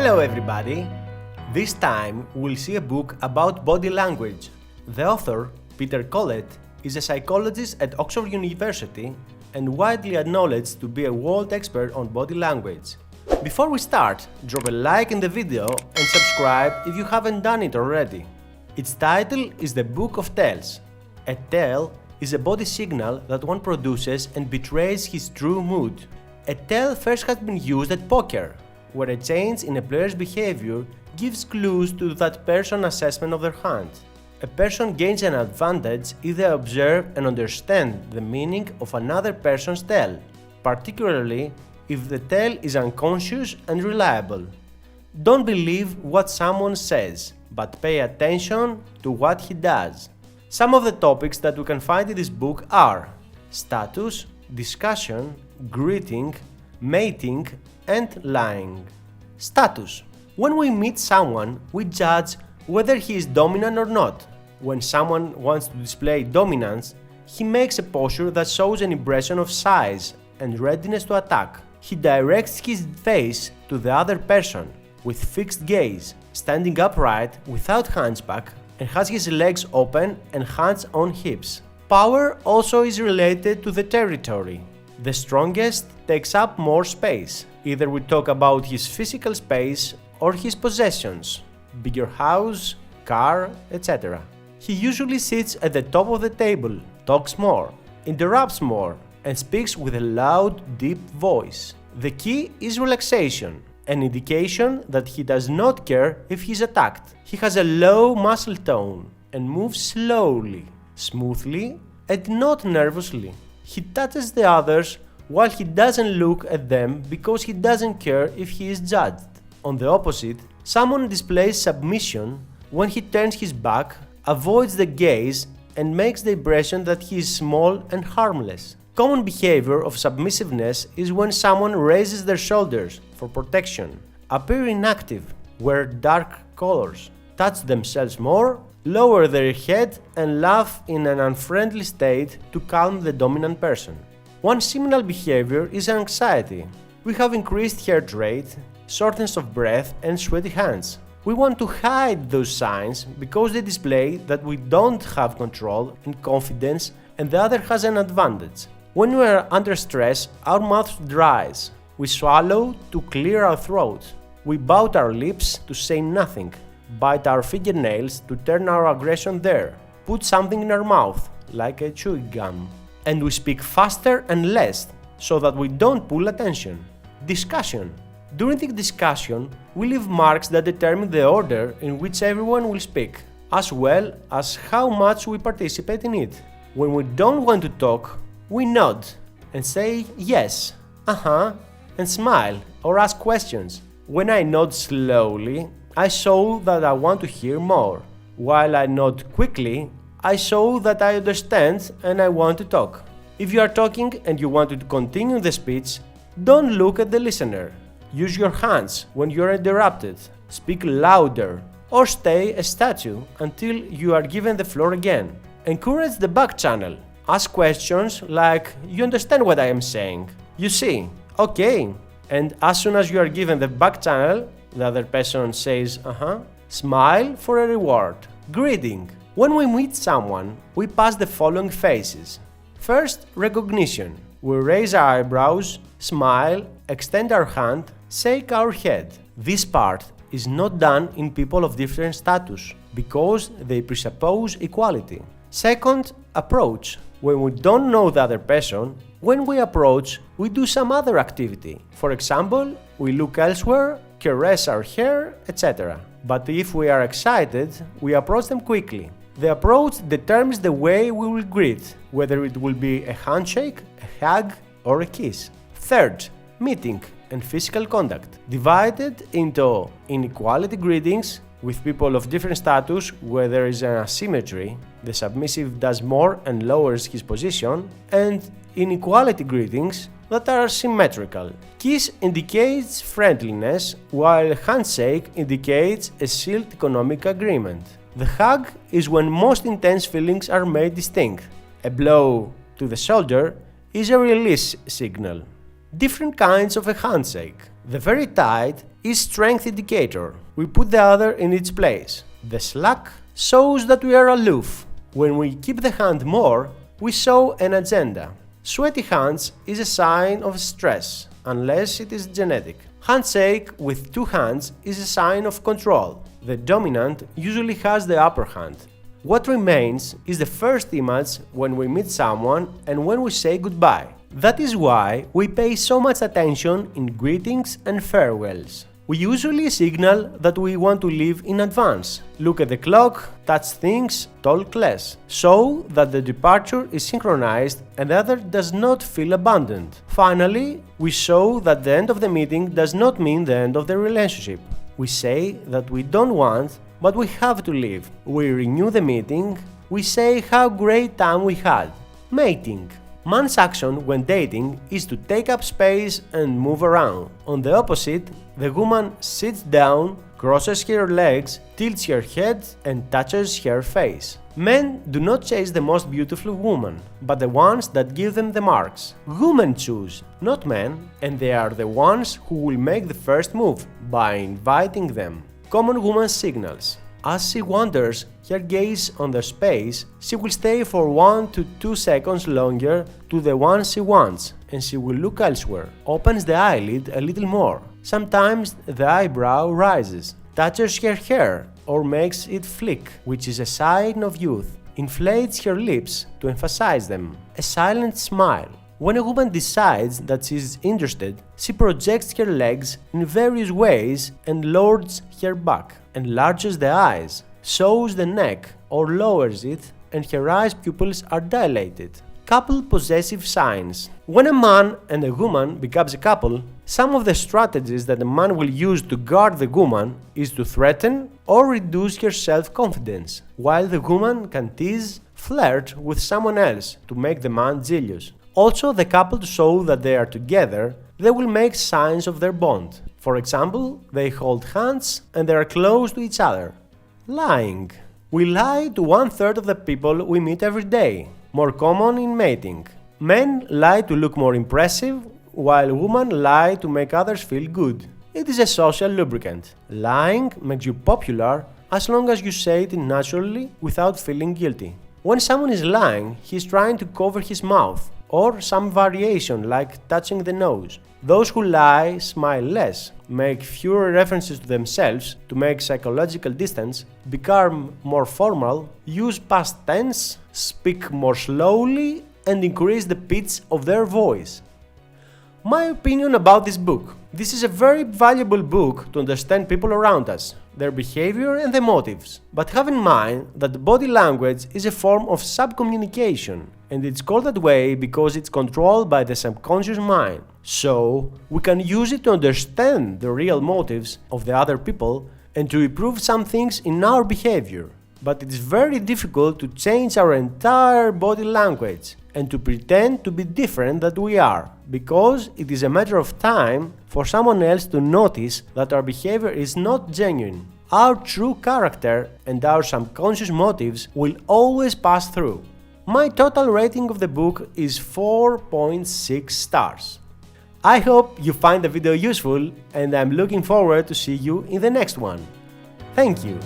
Hello everybody! This time we'll see a book about body language. The author, Peter Collett, is a psychologist at Oxford University and widely acknowledged to be a world expert on body language. Before we start, drop a like in the video and subscribe if you haven't done it already. Its title is The Book of Tells. A tell is a body signal that one produces and betrays his true mood. A tell first has been used at poker, where a change in a player's behavior gives clues to that person's assessment of their hand. A person gains an advantage if they observe and understand the meaning of another person's tell, particularly if the tell is unconscious and reliable. Don't believe what someone says, but pay attention to what he does. Some of the topics that we can find in this book are status, discussion, greeting, mating, and lying. Status. When we meet someone, we judge whether he is dominant or not. When someone wants to display dominance, he makes a posture that shows an impression of size and readiness to attack. He directs his face to the other person with fixed gaze, standing upright without hands back, and has his legs open and hands on hips. Power also is related to the territory. The strongest takes up more space. Either we talk about his physical space or his possessions, bigger house, car, etc. He usually sits at the top of the table, talks more, interrupts more, and speaks with a loud, deep voice. The key is relaxation, an indication that he does not care if he is attacked. He has a low muscle tone and moves slowly, smoothly, and not nervously. He touches the others while he doesn't look at them because he doesn't care if he is judged. On the opposite, someone displays submission when he turns his back, avoids the gaze, and makes the impression that he is small and harmless. Common behavior of submissiveness is when someone raises their shoulders for protection, appear inactive, wear dark colors, touch themselves more, lower their head, and laugh in an unfriendly state to calm the dominant person. One similar behavior is anxiety. We have increased heart rate, shortness of breath, and sweaty hands. We want to hide those signs because they display that we don't have control and confidence and the other has an advantage. When we are under stress, our mouth dries. We swallow to clear our throat. We bout our lips to say nothing, bite our fingernails to turn our aggression there, put something in our mouth, like a chewing gum. And we speak faster and less, so that we don't pull attention. Discussion. During the discussion, we leave marks that determine the order in which everyone will speak, as well as how much we participate in it. When we don't want to talk, we nod and say yes, and smile or ask questions. When I nod slowly, I show that I want to hear more. While I nod quickly, I show that I understand and I want to talk. If you are talking and you want to continue the speech, don't look at the listener. Use your hands when you are interrupted. Speak louder or stay a statue until you are given the floor again. Encourage the back channel. Ask questions like, you understand what I am saying? You see, okay. And as soon as you are given the back channel, the other person says, smile for a reward. Greeting. When we meet someone, we pass the following phases. First, recognition. We raise our eyebrows, smile, extend our hand, shake our head. This part is not done in people of different status because they presuppose equality. Second, approach. When we don't know the other person, when we approach, we do some other activity. For example, we look elsewhere, caress our hair, etc. But if we are excited, we approach them quickly. The approach determines the way we will greet, whether it will be a handshake, a hug, or a kiss. Third, meeting and physical contact, divided into inequality greetings with people of different status where there is an asymmetry, the submissive does more and lowers his position, and inequality greetings that are symmetrical. Kiss indicates friendliness, while handshake indicates a sealed economic agreement. The hug is when most intense feelings are made distinct. A blow to the shoulder is a release signal. Different kinds of a handshake. The very tight is strength indicator. We put the other in its place. The slack shows that we are aloof. When we keep the hand more, we show an agenda. Sweaty hands is a sign of stress, unless it is genetic. Handshake with two hands is a sign of control. The dominant usually has the upper hand. What remains is the first image when we meet someone and when we say goodbye. That is why we pay so much attention in greetings and farewells. We usually signal that we want to leave in advance, look at the clock, touch things, talk less, so that the departure is synchronized and the other does not feel abandoned. Finally, we show that the end of the meeting does not mean the end of the relationship. We say that we don't want, but we have to leave. We renew the meeting, we say how great time we had. Mating. Man's action when dating is to take up space and move around. On the opposite, the woman sits down, crosses her legs, tilts her head, and touches her face. Men do not chase the most beautiful woman, but the ones that give them the marks. Women choose, not men, and they are the ones who will make the first move by inviting them. Common woman signals. As she wanders her gaze on the space, she will stay for 1 to 2 seconds longer to the one she wants, and she will look elsewhere. Opens the eyelid a little more. Sometimes the eyebrow rises, touches her hair, or makes it flick, which is a sign of youth. Inflates her lips to emphasize them. A silent smile. When a woman decides that she is interested, she projects her legs in various ways and lowers her back, enlarges the eyes, shows the neck or lowers it, and her eyes pupils are dilated. Couple possessive signs. When a man and a woman becomes a couple, some of the strategies that a man will use to guard the woman is to threaten or reduce her self-confidence, while the woman can tease, flirt with someone else to make the man jealous. Also, the couple, to show that they are together, they will make signs of their bond. For example, they hold hands and they are close to each other. Lying. We lie to 1/3 of the people we meet every day, more common in mating. Men lie to look more impressive, while women lie to make others feel good. It is a social lubricant. Lying makes you popular as long as you say it naturally without feeling guilty. When someone is lying, he is trying to cover his mouth, or some variation like touching the nose. Those who lie smile less, make fewer references to themselves to make psychological distance, become more formal, use past tense, speak more slowly, and increase the pitch of their voice. My opinion about this book. This is a very valuable book to understand people around us, their behavior and their motives. But have in mind that body language is a form of subcommunication, and it's called that way because it's controlled by the subconscious mind. So, we can use it to understand the real motives of the other people and to improve some things in our behavior. But it's very difficult to change our entire body language and to pretend to be different than we are, because it is a matter of time for someone else to notice that our behavior is not genuine. Our true character and our subconscious motives will always pass through. My total rating of the book is 4.6 stars. I hope you find the video useful, and I'm looking forward to see you in the next one. Thank you!